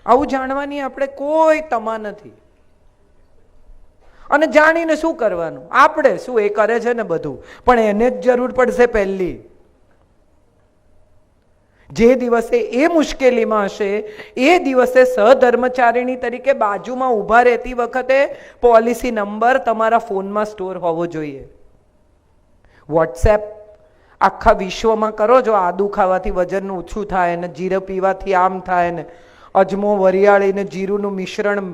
આવું જાણવાની આપણે કોઈ તમા નથી. અને જાણીને શું કરવાનું? આપણે શું, એ કરે છે ને બધું, પણ એને જ જરૂર પડશે પહેલી. જે દિવસે એ મુશ્કેલીમાં હશે એ દિવસે સહધર્મચારીણી તરીકે બાજુમાં ઊભા રહેતી વખતે પોલિસી નંબર તમારા ફોનમાં સ્ટોર હોવો જોઈએ. વોટ્સએપ આખા વિશ્વમાં કરો છો, આદુ ખાવાથી વજન ઓછું થાય ને, જીરું પીવાથી આમ થાય ને, અજમો વરિયાળી ને જીરુંનું મિશ્રણ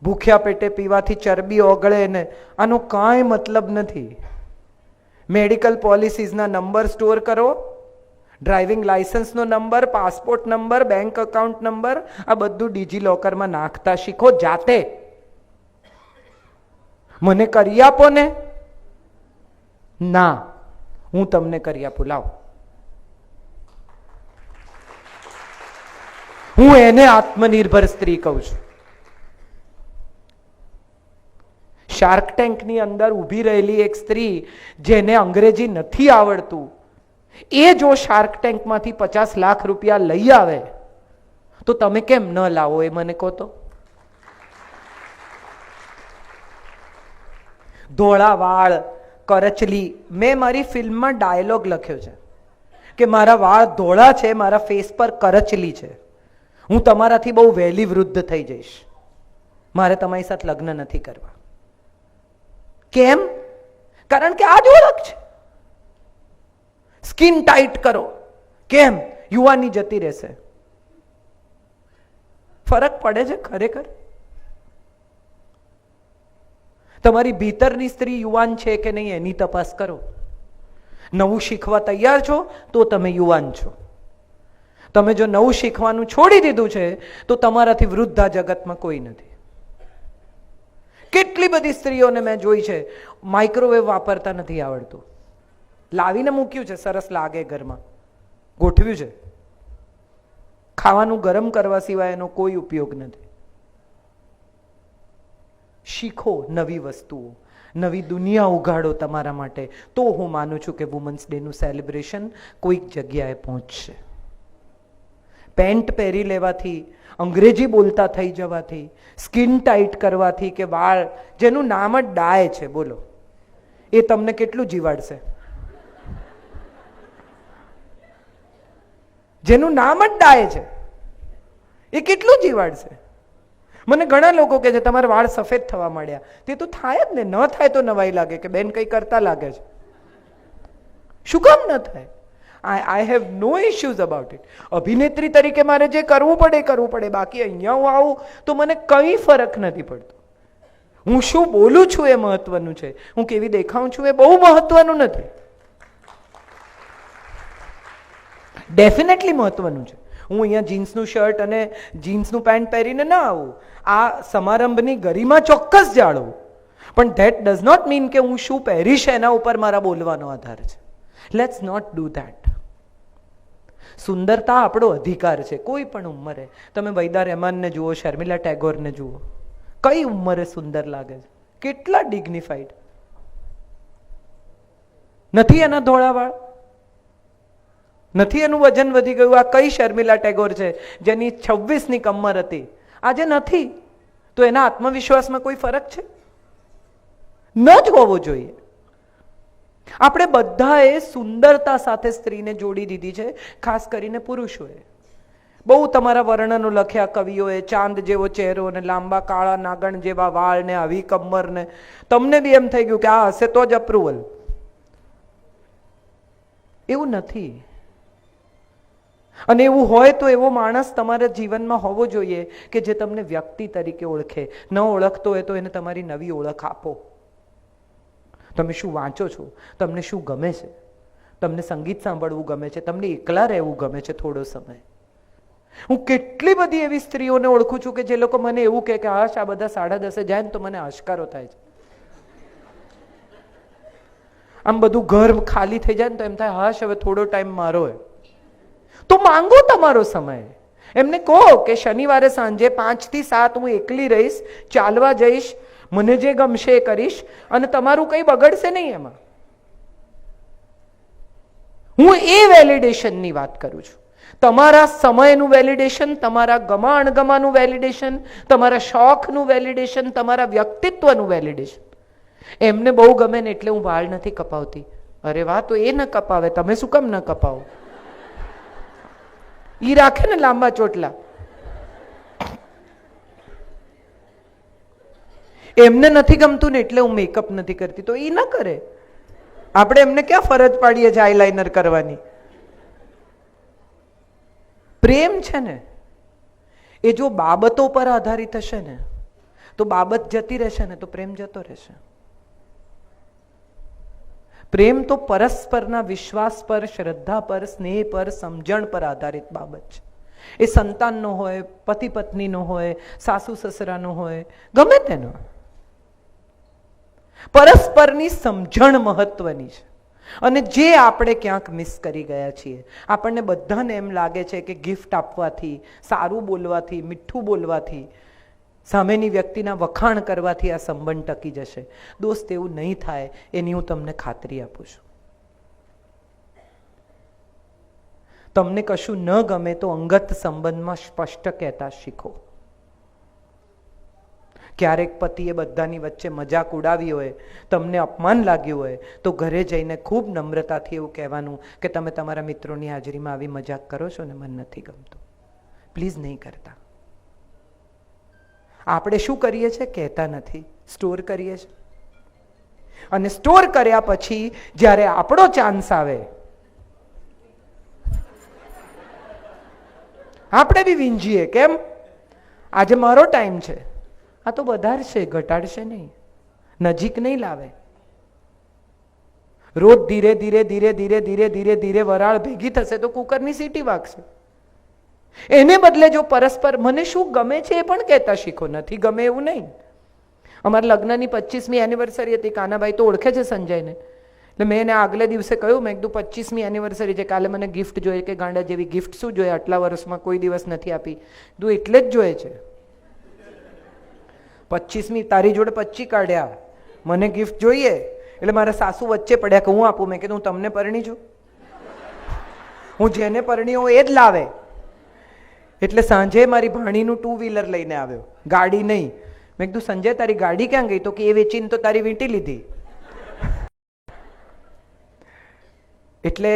ભૂખ્યા પેટે પીવાથી ચરબી ઓગળે ને, આનો કાંઈ મતલબ નથી. મેડિકલ પોલિસીઝના નંબર સ્ટોર કરો, ડ્રાઇવિંગ લાયસન્સનો number, passport number, bank account number, આ બધું ડિજીલોકરમાં નાખતા શીખો જાતે. મને કરી આપો ને? ના, હું તમને કરી આપું, લાવો. હું એને આત્મનિર્ભર સ્ત્રી કહું છું. શાર્ક ટેન્કની અંદર ઊભી રહેલી એક સ્ત્રી જેને અંગ્રેજી નથી આવડતું, એ જો શાર્ક ટેન્કમાંથી 50 લાખ રૂપિયા લઈ આવે તો તમે કેમ ન લાવો? એ મને કહો તો. ધોળા વાળ, કરચલી. મેં મારી ફિલ્મમાં ડાયલોગ લખ્યો છે કે મારા વાળ ધોળા છે, મારા ફેસ પર કરચલી છે, હું તમારાથી બહુ વહેલી વૃદ્ધ થઈ જઈશ, મારે તમારી સાથે લગ્ન નથી કરવા. કેમ? કારણ કે આ જ ઓળખ છે. સ્કિન ટાઈટ કરો. કેમ? યુવાની જતી રહેશે. ફરક પડે છે ખરેખર? તમારી ભીતરની સ્ત્રી યુવાન છે કે નહીં એની તપાસ કરો. નવું શીખવા તૈયાર છો તો તમે યુવાન છો. તમે જો નવું શીખવાનું છોડી દીધું છે તો તમારાથી વૃદ્ધ આ જગતમાં કોઈ નથી. કેટલી બધી સ્ત્રીઓને મેં જોઈ છે માઇક્રોવેવ વાપરતા નથી આવડતું, લાવીને મૂક્યું છે, સરસ લાગે, ઘરમાં ગોઠવ્યું છે, ખાવાનું ગરમ કરવા સિવાય એનો કોઈ ઉપયોગ નથી. શીખો નવી વસ્તુઓ, નવી દુનિયા ઉઘાડો તમારા માટે, તો હું માનું છું કે વુમન્સ ડે નું સેલિબ્રેશન કોઈક જગ્યાએ પહોંચશે. પેન્ટ પહેરી લેવાથી, અંગ્રેજી બોલતા થઈ જવાથી, સ્કિન ટાઈટ કરવાથી કે વાળ, જેનું નામ જ ડાય છે, બોલો, એ તમને કેટલું જીવાડશે? જેનું નામ જ ડાય છે એ કેટલું જીવાડશે? મને ઘણા લોકો કહે છે તમારા વાળ સફેદ થવા માંડ્યા. તે તો થાય જ ને, ન થાય તો નવાઈ લાગે કે બેન કઈ કરતા લાગે છે. શું કામ ન થાય? I have no issues about it. અભિનેત્રી તરીકે મારે જે કરવું પડે એ કરવું પડે, બાકી અહીંયા હું આવું તો મને કંઈ ફરક નથી પડતો. હું શું બોલું છું એ મહત્વનું છે, હું કેવી દેખાઉં છું એ બહુ મહત્વનું નથી. ડેફિનેટલી મહત્વનું છે. હું અહીંયા જીન્સનું શર્ટ અને જીન્સનું પેન્ટ પહેરીને ના આવું, આ સમારંભની ગરિમા ચોક્કસ જાળવું, પણ ધેટ ડઝ નોટ મીન કે હું શું પહેરીશ એના ઉપર મારા બોલવાનો આધાર છે. Let's not do that. સુંદરતા આપણો અધિકાર છે, કોઈ પણ ઉંમરે. તમે વૈદા રહેમાનને જુઓ, શર્મિલા ટેગોરને જુઓ, કઈ ઉંમરે સુંદર લાગે છે, કેટલા ડિગ્નિફાઈડ. નથી એના ધોળા વાળ, નથી એનું વજન વધી ગયું. આ કઈ શર્મિલા ટેગોર છે જેની 26ની કમર હતી, આજે નથી? તો એના આત્મવિશ્વાસમાં કોઈ ફરક છે? ન જ હોવો જોઈએ. આપણે બધાએ સુંદરતા સાથે સ્ત્રીને જોડી દીધી છે, ખાસ કરીને પુરુષોએ. બહુ તમારા વર્ણનો લખ્યા કવિઓએ, ચાંદ જેવો ચહેરો ને લાંબા કાળા નાગણ જેવા વાળ ને આવી કમર ને. તમને બી એમ થઈ ગયું કે આ હશે તો જ અપ્રુવલ. એવું નથી. અને એવું હોય તો એવો માણસ તમારા જીવનમાં હોવો જોઈએ કે જે તમને વ્યક્તિ તરીકે ઓળખે. ન ઓળખતો હોય તો એને તમારી નવી ઓળખ આપો. તમે શું વાંચો છો? તમને શું ગમે છે? તમને સંગીત સાંભળવું ગમે છે? તમને એકલા રહેવું ગમે છે થોડો સમય? હું કેટલી બધી એવી સ્ત્રીઓને ઓળખું છું કે જે લોકો મને એવું કહે કે હાશ આ બધા 10:30 જાય ને તો મને આશ્કારો થાય છે. આમ બધું ઘર ખાલી થઈ જાય ને તો એમ થાય હાશ હવે થોડો ટાઈમ મારો હોય. તો માંગો તમારો સમય. એમને કહો કે શનિવારે સાંજે 5 થી 7 હું એકલી રહીશ, ચાલવા જઈશ, મને જે ગમશે એ કરીશ અને તમારું કંઈ બગડશે નહીં એમાં. હું એ વેલિડેશનની વાત કરું છું. તમારા સમયનું વેલિડેશન, તમારા ગમા અણગમાનું વેલિડેશન, તમારા શોખનું વેલિડેશન, તમારા વ્યક્તિત્વનું વેલિડેશન. એમને બહુ ગમે ને એટલે હું વાળ નથી કપાવતી. અરે વાહ, તો એ ન કપાવે, તમે શું કામ ન કપાવો? ઈ રાખે ને લાંબા ચોટલા. એમને નથી ગમતું ને એટલે હું મેકઅપ નથી કરતી, તો ઈ ન કરે. આપણે એમને ક્યાં ફરજ પાડીએ છે આઈલાઇનર કરવાની? પ્રેમ છે ને એ જો બાબતો પર આધારિત હશે ને તો બાબત જતી રહેશે ને તો પ્રેમ જતો રહેશે. પ્રેમ તો પરસ્પરના વિશ્વાસ પર, શ્રદ્ધા પર, સ્નેહ પર, સમજણ પર આધારિત બાબત છે. એ સંતાનનો હોય, પતિ પત્નીનો હોય, સાસુ સસરાનો હોય, ગમે તેનો. પરસ્પરની સમજણ મહત્વની છે. અને જે આપણે ક્યાંક મિસ કરી ગયા છીએ, આપણને બધાને એમ લાગે છે કે ગિફ્ટ આપવાથી, સારું બોલવાથી, મીઠું બોલવાથી, સામેની વ્યક્તિના વખાણ કરવાથી આ સંબંધ ટકી જશે. દોસ્ત, એવું નહીં થાય એની હું તમને ખાતરી આપું છું. તમને કશું ન ગમે તો અંગત સંબંધમાં સ્પષ્ટ કહેતા શીખો. ક્યારેક પતિએ બધાની વચ્ચે મજાક ઉડાવી હોય, તમને અપમાન લાગ્યું હોય, તો ઘરે જઈને ખૂબ નમ્રતાથી એવું કહેવાનું કે તમે તમારા મિત્રોની હાજરીમાં આવી મજાક કરો છો ને, મને નથી ગમતું, પ્લીઝ નહીં કરતા. આપણે શું કરીએ છીએ? કહેતા નથી, સ્ટોર કરીએ છીએ. અને સ્ટોર કર્યા પછી જ્યારે આપણો ચાન્સ આવે, આપણે બી વીંજીએ. કેમ? આજે મારો ટાઈમ છે. આ તો વધારશે, ઘટાડશે નહીં, નજીક નહીં લાવે. રોજ ધીરે ધીરે ધીરે ધીરે ધીરે ધીરે ધીરે વરાળ ભેગી થશે તો કુકરની સીટી વાગશે. એને બદલે જો પરસ્પર મને શું ગમે છે એ પણ કહેતા શીખો. નથી ગમે એવું નહીં. અમારા લગ્નની 25મી એનિવર્સરી હતી. કાનાભાઈ તો ઓળખે છે સંજયને, એટલે મેં એને આગલે દિવસે કહ્યું, મેં કીધું 25મી એનિવર્સરી છે, કાલે મને ગિફ્ટ જોઈએ. કે ગાંડા જેવી ગિફ્ટ શું જોઈએ? આટલા વર્ષમાં કોઈ દિવસ નથી આપી. તું એટલે જ જોઈએ છે. 25મી તારી જોડે 25 કાઢ્યા, મને ગિફ્ટ જોઈએ. એટલે મારા સાસુ વચ્ચે પડ્યા કે હું આપું. મેં કીધું હું તમને પરણી છું, હું જેને પરણી હોઉં એ જ લાવે. એટલે સાંજે મારી ભાણીનું 2 વ્હીલર લઈને આવ્યો, ગાડી નહીં. મેં કીધું સંજય તારી ગાડી ક્યાં ગઈ? તો કે એ વેચીને તો તારી વીંટી લીધી. એટલે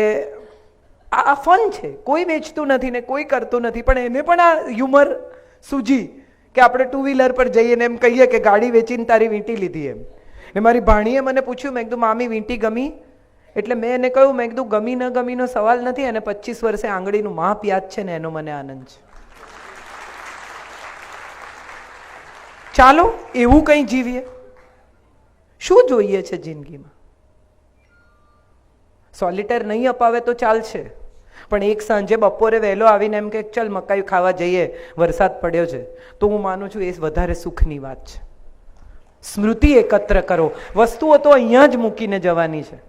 આ ફન છે. કોઈ વેચતું નથી ને કોઈ કરતું નથી, પણ એને પણ આ હ્યુમર સૂજી કે આપણે 2 વ્હીલર પર જઈએ ને એમ કહીએ કે ગાડી વેચીને તારી વીંટી લીધી એમ. ને મારી ભાણીએ મને પૂછ્યું, મેં કીધું મામી વીંટી ગમી? એટલે મેં એને કહ્યું, મેં કીધું ગમી ન ગમીનો સવાલ નથી, અને 25 વર્ષે આંગળીનું માપ યાદ છે ને એનો મને આનંદ છે. ચાલો એવું કંઈ જીવીએ. શું જોઈએ છે જિંદગીમાં? સોલિટર નહીં અપાવે તો ચાલશે, પણ એક સાંજે બપોરે વહેલો આવીને એમ કે ચાલ મકાઈ ખાવા જઈએ, વરસાદ પડ્યો છે, તો હું માનું છું એ વધારે સુખની વાત છે. સ્મૃતિ એકત્ર કરો. વસ્તુઓ તો અહીંયા જ મૂકીને જવાની છે.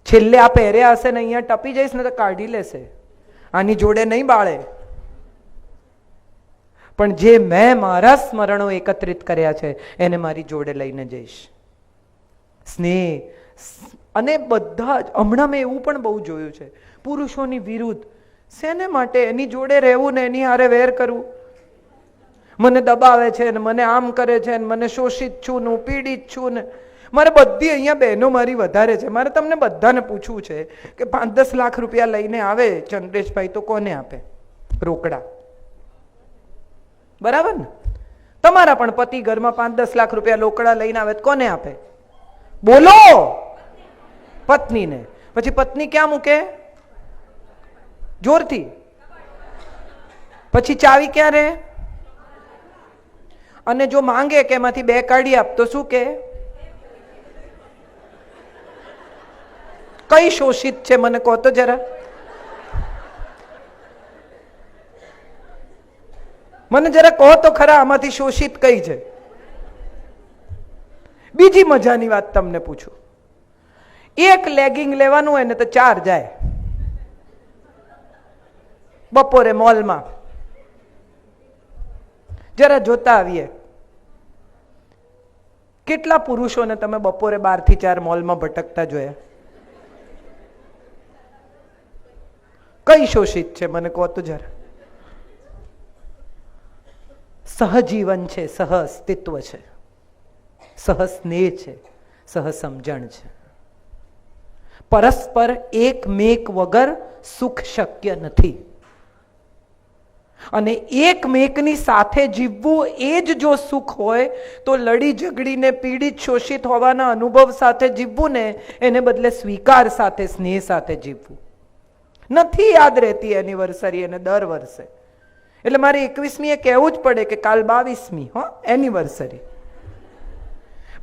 છેલ્લે આ પહેર્યા હશે ને અહીંયા ટપી જઈશ ને તો કાઢી લેશે, આની જોડે નહીં બાળે. પણ જે મેં મારા સ્મરણો એકત્રિત કર્યા છે એને મારી જોડે લઈને જઈશ. સ્નેહ અને બધા જ હમણાં મેં એવું પણ બહુ જોયું છે, પુરુષોની વિરુદ્ધ. શેને માટે? એની જોડે રહેવું ને એની હારે વેર કરવું. મને દબાવે છે ને મને આમ કરે છે ને મને શોષિત છું ને હું પીડિત છું ને. મારે બધી અહીંયા બહેનો મારી વધારે છે. મારે તમને બધાને પૂછવું છે કે 5-10 લાખ રૂપિયા લઈને આવે ચંદ્રેશભાઈ તો કોને આપે? રોકડા. બરાબર ને? તમારા પણ પતિ ઘરમાં 5-10 લાખ રૂપિયા રોકડા લઈને આવે તો કોને આપે? બોલો. પત્નીને. પછી પત્ની ક્યાં મૂકે? જોરથી. પછી ચાવી ક્યાં રહે? અને જો માંગે કે એમાંથી 2 કાઢી આપ તો શું કે? કઈ શોષિત છે મને કહો તો જરા. મને જરા કહો તો ખરા, આમાંથી શોષિત કઈ છે? બીજી મજાની વાત તમને પૂછું. એક લેગિંગ લેવાનું હોય ને તો 4 જાય. બપોરે મોલમાં જરા જોતા આવીએ કેટલા પુરુષોને તમે બપોરે 12 થી 4 મોલમાં ભટકતા જોયા? કઈ શોષિત છે મને કહો તો જરા. સહજીવન છે, સહ અસ્તિત્વ છે, સહ સ્નેહ છે, સહ સમજણ છે. પરસ્પર એકમેક વગર સુખ શક્ય નથી. અને એકમેકની સાથે જીવવું એ જ જો સુખ હોય તો લડી ઝઘડીને પીડિત શોષિત હોવાના અનુભવ સાથે જીવવું ને એને બદલે સ્વીકાર સાથે સ્નેહ સાથે જીવવું. નથી યાદ રહેતી એનિવર્સરી એને દર વર્ષે, એટલે મારે 21મીએ કહેવું જ પડે કે કાલ 22મી એનિવર્સરી.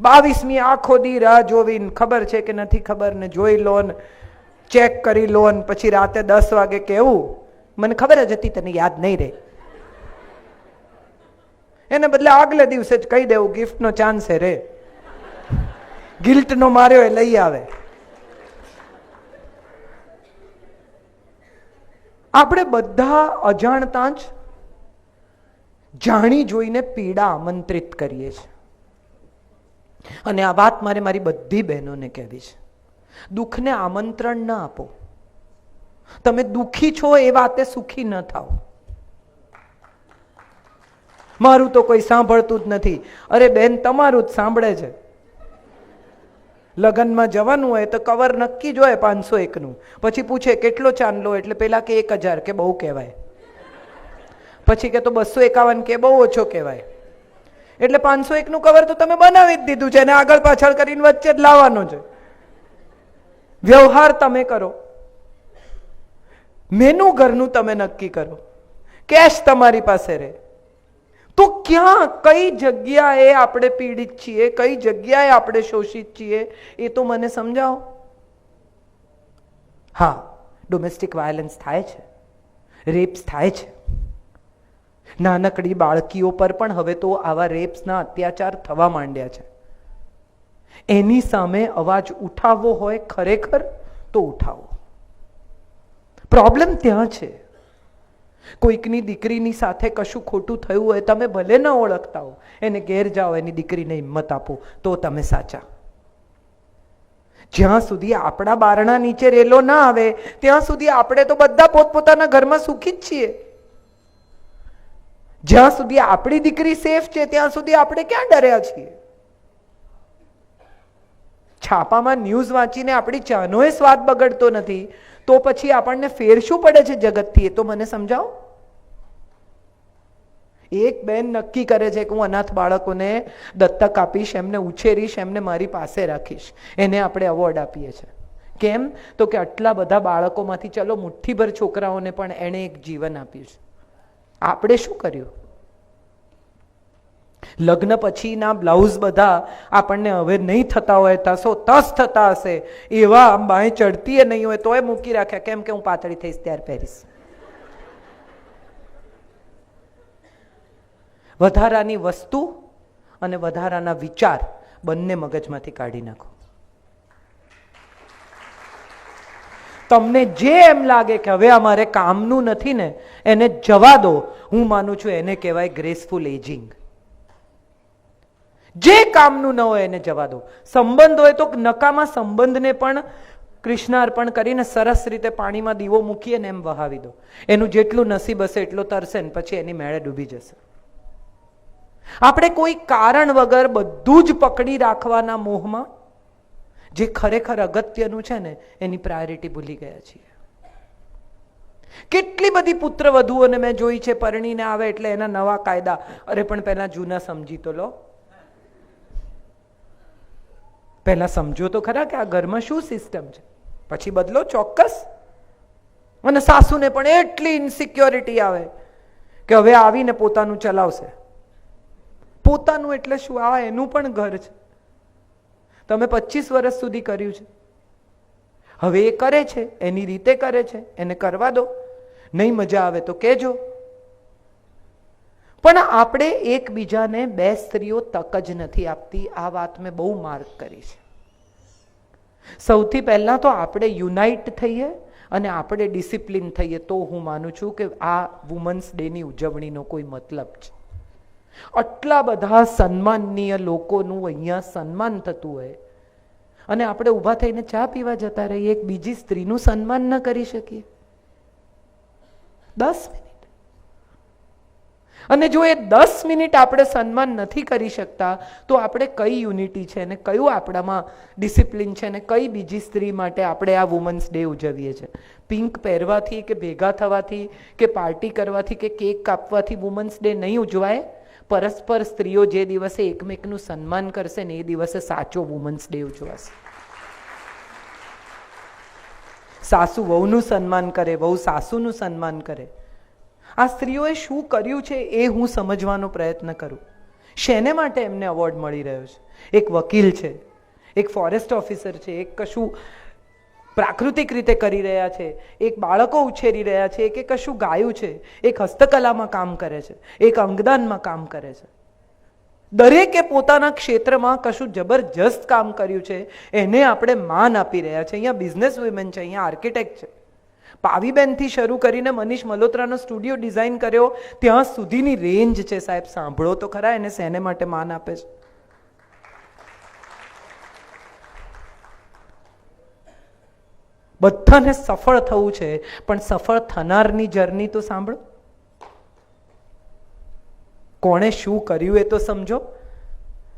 22મી આખો દી રાહ જોવીને ખબર છે કે નથી ખબર ને જોઈ લો ને ચેક કરી લો ને પછી રાતે 10 વાગે કેવું મને ખબર જ હતી તને યાદ નહીં રહે. એને બદલે આગલે દિવસે જ કહી દેવું ગિફ્ટનો ચાન્સ રે, ગિલ્ટનો માર્યો એ લઈ આવે. આપણે બધા અજાણતા જ જાણી જોઈને પીડા આમંત્રિત કરીએ છીએ. અને આ વાત મારે મારી બધી બહેનોને કહેવી છે. દુઃખને આમંત્રણ ના આપો. તમે દુઃખી છો એ વાતે સુખી ન થાઓ. મારું તો કોઈ સાંભળતું જ નથી. અરે બેન, તમારું જ સાંભળે છે. લગ્નમાં જવાનું હોય તો કવર નક્કી જ હોય 501નું. પછી પૂછે કેટલો ચાંદલો, એટલે પેલા કે 1000 કે બહુ કહેવાય. પછી કે તો 251 કે બહુ ઓછો કહેવાય. એટલે 501નું કવર તો તમે બનાવી જ દીધું છે અને આગળ પાછળ કરીને વચ્ચે જ લાવવાનો છે. વ્યવહાર તમે કરો, મેનુ ઘરનું તમે નક્કી કરો, કેશ તમારી પાસે રહે. તો ક્યાં કઈ જગ્યાએ આપણે પીડિત છીએ, કઈ જગ્યાએ આપણે શોષિત છીએ એ તો મને સમજાવો. હા, ડોમેસ્ટિક વાયલન્સ થાય છે, રેપ્સ થાય છે. નાનકડી બાળકીઓ પર પણ હવે તો આવા રેપ્સના અત્યાચાર થવા માંડ્યા છે. એની સામે અવાજ ઉઠાવવો હોય ખરેખર તો ઉઠાવો. પ્રોબ્લેમ ત્યાં છે. કોઈકની દીકરીની સાથે કશું ખોટું થયું હોય, તમે ભલે ન ઓળખતા હો, એને ઘેર જાઓ, એની દીકરીને હિંમત આપો, તો તમે સાચા. જ્યાં સુધી આપણા બારણા નીચે રેલો ના આવે ત્યાં સુધી આપણે તો બધા પોતપોતાના ઘરમાં સુખી જ છીએ. જ્યાં સુધી આપણી દીકરી સેફ છે ત્યાં સુધી આપણે ક્યાં ડર્યા છીએ? છાપામાં ન્યૂઝ વાંચીને આપણી ચાનોય સ્વાદ બગડતો નથી તો પછી આપણને ફેર શું પડે છે જગતથી? એ તો મને સમજાવો. એક બેન નક્કી કરે છે કે હું અનાથ બાળકોને દત્તક આપીશ, એમને ઉછેરીશ, એમને મારી પાસે રાખીશ. એને આપણે એવોર્ડ આપીએ છીએ. કેમ? તો કે આટલા બધા બાળકોમાંથી ચલો મુઠ્ઠીભર છોકરાઓને પણ એણે એક જીવન આપ્યું છે. આપણે શું કર્યું? લગ્ન પછીના બ્લાઉઝ બધા આપણને હવે નહીં થતા હોય, તસો તસ થતા હશે, એવા આમ બાંય ચડતી નહીં હોય તોય મૂકી રાખ્યા. કેમ કે હું પાતળી થઈશ ત્યારે પહેરીશ. વધારાની વસ્તુ અને વધારાના વિચાર બંને મગજમાંથી કાઢી નાખો. તમને જે એમ લાગે કે હવે અમારે કામનું નથી ને, એને જવા દો. હું માનું છું એને કહેવાય ગ્રેસફુલ એજિંગ. જે કામનું ન હોય એને જવા દો. સંબંધ હોય તો નકામા સંબંધને પણ કૃષ્ણાર્પણ કરીને સરસ રીતે પાણીમાં દીવો મૂકીએ ને એમ વહાવી દો. એનું જેટલું નસીબ હશે એટલો તરશે ને પછી એની મેળે ડૂબી જશે. આપણે કોઈ કારણ વગર બધું જ પકડી રાખવાના મોહમાં જે ખરેખર અગત્યનું છે ને એની પ્રાયોરિટી ભૂલી ગયા છીએ. કેટલી બધી પુત્ર વધુઓને મેં જોઈ છે, પરણીને આવે એટલે એના નવા કાયદા. અરે પણ પહેલા જૂના સમજી તો લો. પહેલા સમજો તો ખરા કે આ ઘરમાં શું સિસ્ટમ છે, પછી બદલો ચોક્કસ. અને સાસુને પણ એટલી ઇન્સિક્યોરિટી આવે કે હવે આવીને પોતાનું ચલાવશે. પોતાનું એટલે શું? આ એનું પણ ઘર છે. તમે 25 વર્ષ સુધી કર્યું છે, હવે એ કરે છે, એની રીતે કરે છે, એને કરવા દો. નહીં મજા આવે તો કહેજો. પણ આપણે એકબીજાને બે સ્ત્રીઓ તક જ નથી આપતી. આ વાત મેં બહુ માર્ક કરી છે. સૌથી પહેલા તો આપણે યુનાઇટ થઈએ અને આપણે ડિસિપ્લિન થઈએ તો હું માનું છું કે આ વુમન્સ ડેની ઉજવણીનો કોઈ મતલબ છે. આટલા બધા સન્માનનીય લોકોનું અહીંયા સન્માન થતું હોય અને આપણે ઊભા થઈને ચા પીવા જતા રહીએ, એક બીજી સ્ત્રીનું સન્માન ન કરી શકીએ. 10 મિનિટ. અને જો એ 10 મિનિટ આપણે સન્માન નથી કરી શકતા તો આપણે કઈ યુનિટી છે ને કયું આપણામાં ડિસિપ્લિન છે ને કઈ બીજી સ્ત્રી માટે આપણે આ વુમન્સ ડે ઉજવીએ છીએ? પિંક પહેરવાથી કે ભેગા થવાથી કે પાર્ટી કરવાથી કે કેક કાપવાથી વુમન્સ ડે નહીં ઉજવાય. પરસ્પર સ્ત્રીઓ જે દિવસે એકમેકનું સન્માન કરશે ને એ દિવસે સાચો વુમન્સ ડે ઉજવાશે. સાસુ વહુનું સન્માન કરે, વહુ સાસુનું સન્માન કરે. આ સ્ત્રીઓએ શું કર્યું છે એ હું સમજવાનો પ્રયત્ન કરું. શેને માટે એમને એવોર્ડ મળી રહ્યો છે? એક વકીલ છે, એક ફોરેસ્ટ ઓફિસર છે, એક કશું પ્રાકૃતિક રીતે કરી રહ્યા છે, એક બાળકો ઉછેરી રહ્યા છે, એક કશું ગાયું છે, એક હસ્તકલામાં કામ કરે છે, એક અંગદાનમાં કામ કરે છે. દરેકે પોતાના ક્ષેત્રમાં કશું જબરજસ્ત કામ કર્યું છે, એને આપણે માન આપી રહ્યા છે. અહીંયા બિઝનેસ વુમેન છે, અહીંયા આર્કિટેક્ટ છે. પાવીબેનથી શરૂ કરીને મનીષ મલ્હોત્રાનો સ્ટુડિયો ડિઝાઇન કર્યો ત્યાં સુધીની રેન્જ છે. સાહેબ સાંભળો તો ખરા એને શેને માટે માન આપે છે. બધાને સફળ થવું છે, પણ સફળ થનારની જર્ની તો સાંભળો. કોણે શું કર્યું એ તો સમજો.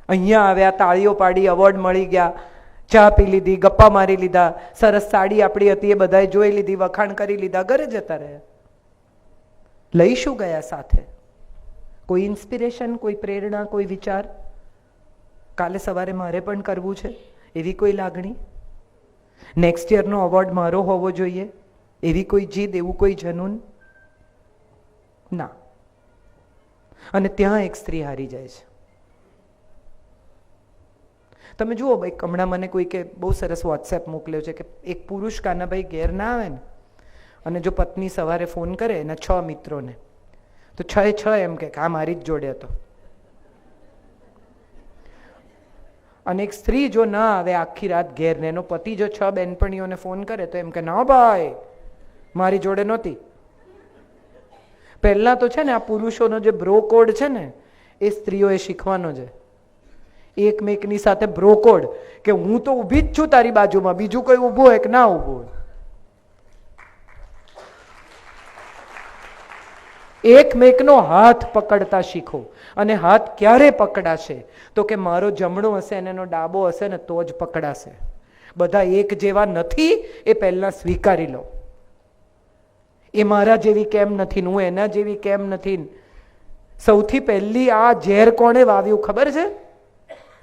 અહીંયા આવ્યા, તાળીઓ પાડી, એવોર્ડ મળી ગયા, ચા પી લીધી, ગપ્પા મારી લીધા, સરસ સાડી આપણી હતી એ બધાએ જોઈ લીધી, વખાણ કરી લીધા, ઘરે જતા રહ્યા. લઈ શું ગયા સાથે? કોઈ ઇન્સ્પિરેશન, કોઈ પ્રેરણા, કોઈ વિચાર? કાલે સવારે મારે પણ કરવું છે એવી કોઈ લાગણી? નેક્સ્ટ યરનો એવોર્ડ મારો હોવો જોઈએ એવી કોઈ જીદ, એવું કોઈ જનૂન? ના. અને ત્યાં એક સ્ત્રી હારી જાય છે. તમે જુઓ ભાઈ, હમણાં મને કોઈ કે બહુ સરસ વોટ્સએપ મોકલ્યો છે કે એક પુરુષ કાનાભાઈ ઘેર ના આવે ને અને જો પત્ની સવારે ફોન કરે એના 6 મિત્રોને, તો 6 એમ કે આ મારી જ જોડે હતો. અને એક સ્ત્રી જો ના આવે આખી રાત ઘેર ને એનો પતિ જો 6 બેનપણીઓને ફોન કરે તો એમ કે ના ભાઈ મારી જોડે નહોતી. પહેલા તો છે ને આ પુરુષોનો જે બ્રો કોડ છે ને એ સ્ત્રીઓએ શીખવાનો છે. એકમેકની સાથે બ્રો કોડ કે હું તો ઊભી જ છું તારી બાજુમાં, બીજું કોઈ ઊભું હોય કે ના ઊભું હોય. એકમેકનો હાથ પકડતા શીખો. અને હાથ ક્યારે પકડાશે તો કે મારો જમણો હશે અને એનો ડાબો હશે ને તો જ પકડાશે. બધા એક જેવા નથી એ પહેલા સ્વીકારી લો. એ મારા જેવી કેમ નથી, હું એના જેવી કેમ નથી. સૌથી પહેલી આ ઝેર કોણે વાવ્યું ખબર છે?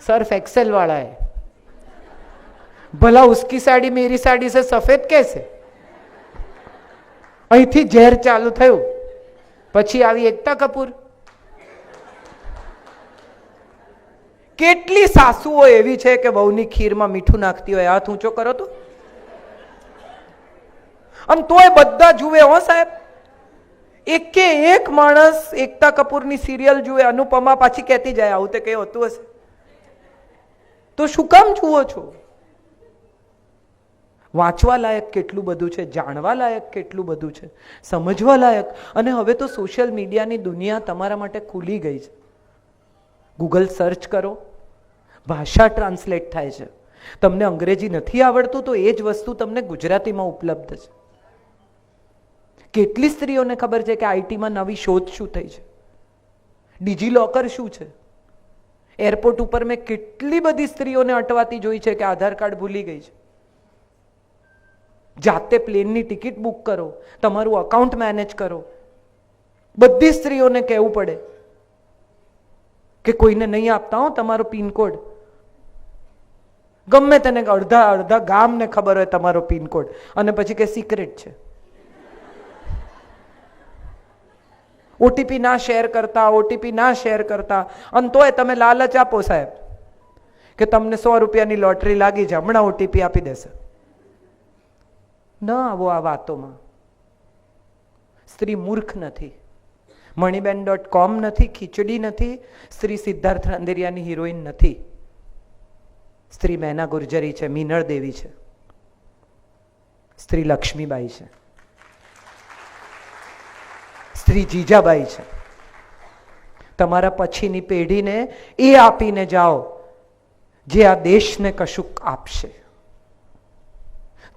સર્ફ એક્સેલ વાળાએ. ભલા ઉસકી સાડી મેરી સાડી સે સફેદ कैसे? અહીંથી ઝેર ચાલુ થયું. પછી આવી એકતા કપૂર. કેટલી સાસુઓ એવી છે કે વહુની ખીરમાં મીઠું નાખતી હોય? હાથ ઊંચો કરો તો. આમ તોય બધા જુએ હો સાહેબ. એકે એક માણસ એકતા કપૂરની સિરિયલ જુએ, અનુપમા પાછી કહેતી જાય આવું તે કઈ હોતું હશે તો શું કામ જુઓ છો? વાંચવા લાયક કેટલું બધું છે, જાણવા લાયક કેટલું બધું છે, સમજવા લાયક. અને હવે તો સોશિયલ મીડિયાની દુનિયા તમારા માટે ખુલી ગઈ છે. ગૂગલ સર્ચ કરો, ભાષા ટ્રાન્સલેટ થાય છે. તમને અંગ્રેજી નથી આવડતું તો એ જ વસ્તુ તમને ગુજરાતીમાં ઉપલબ્ધ છે. કેટલી સ્ત્રીઓને ખબર છે કે આઈટીમાં નવી શોધ શું થઈ છે, ડિજીલોકર શું છે? એરપોર્ટ ઉપર મેં કેટલી બધી સ્ત્રીઓને અટવાતી જોઈ છે કે આધાર કાર્ડ ભૂલી ગઈ છે. જાતે પ્લેનની ટિકિટ બુક કરો, તમારું અકાઉન્ટ મેનેજ કરો. બધી સ્ત્રીઓને કહેવું પડે કે કોઈને નહીં આપતા હો તમારો પિનકોડ. ગમે તેને અડધા ગામને ખબર હોય તમારો પિનકોડ અને પછી કે સિક્રેટ છે. ઓટીપી ના શેર કરતા, ઓટીપી ના શેર કરતા. અને તોય તમે લાલચ આપો સાહેબ કે તમને 100 રૂપિયાની લોટરી લાગી છે, હમણાં ઓટીપી આપી દેશે. ન આવો આ વાતોમાં. સ્ત્રી મૂર્ખ નથી, મણીબેન.com નથી, ખીચડી નથી, સ્ત્રી સિદ્ધાર્થ રાંદેરિયાની હિરોઈન નથી. સ્ત્રી મેના ગુર્જરી છે, મીનળ દેવી છે, સ્ત્રી લક્ષ્મીબાઈ છે, સ્ત્રી જીજાબાઈ છે. તમારા પછીની પેઢીને એ આપીને જાઓ જે આ દેશને કશુંક આપશે.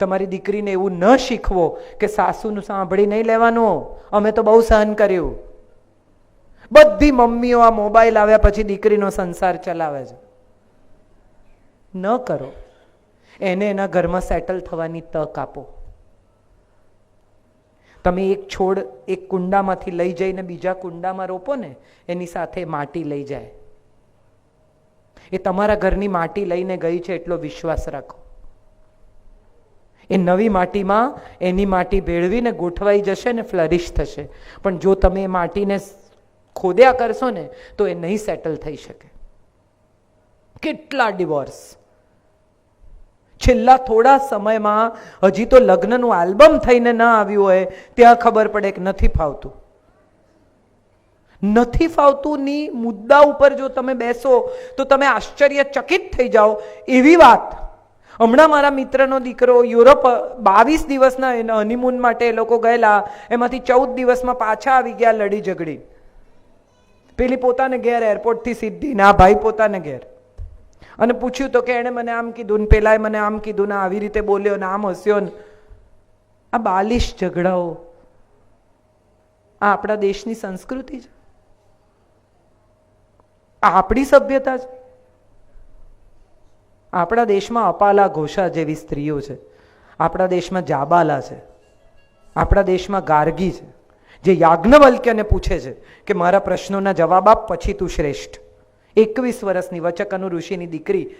તમારી દીકરીને એવું ન શીખવો કે સાસુનું સાંભળી નહીં લેવાનું, અમે તો બહુ સહન કર્યું. બધી મમ્મીઓ આ મોબાઈલ આવ્યા પછી દીકરીનો સંસાર ચલાવે છે. ન કરો. એને એના ઘરમાં સેટલ થવાની તક આપો. તમે એક છોડ એક કુંડામાંથી લઈ જઈને બીજા કુંડામાં રોપો ને, એની સાથે માટી લઈ જાય. એ તમારા ઘરની માટી લઈને ગઈ છે એટલો વિશ્વાસ રાખો. એ નવી માટીમાં એની માટી ભેળવીને ગોઠવાઈ જશે ને ફ્લરિશ થશે. પણ જો તમે એ માટીને ખોદ્યા કરશો ને તો એ નહીં સેટલ થઈ શકે. કેટલા ડિવોર્સ છેલ્લા થોડા સમયમાં, હજી તો લગ્નનું આલ્બમ થઈને ના આવ્યું હોય ત્યાં ખબર પડે કે નથી ફાવતું. નથી ફાવતું ની મુદ્દા ઉપર જો તમે બેસો તો તમે આશ્ચર્યચકિત થઈ જાઓ. એવી વાત, હમણાં મારા મિત્રનો દીકરો યુરોપ 22 દિવસના હનીમૂન માટે એ લોકો ગયેલા, એમાંથી 14 દિવસમાં પાછા આવી ગયા લડી ઝઘડી. પેલી પોતાને ઘેર એરપોર્ટથી સીધી, ના ભાઈ પોતાને ઘેર. અને પૂછ્યું તો કે એણે મને આમ કીધું ને પેલાએ મને આમ કીધું ને આવી રીતે બોલ્યો ને આમ હસ્યો ને. આ બાલિશ ઝઘડાઓ આ આપણા દેશની સંસ્કૃતિ છે, આ આપણી સભ્યતા છે. આપણા દેશમાં અપાલા ઘોષા જેવી સ્ત્રીઓ છે, આપણા દેશમાં જાબાલા છે, આપણા દેશમાં ગાર્ગી છે, જે યાજ્ઞવલ્ક્યને પૂછે છે કે મારા પ્રશ્નોના જવાબ આપ પછી તું શ્રેષ્ઠ. 21 વર્ષની વચકનુ ઋષિની દીકરી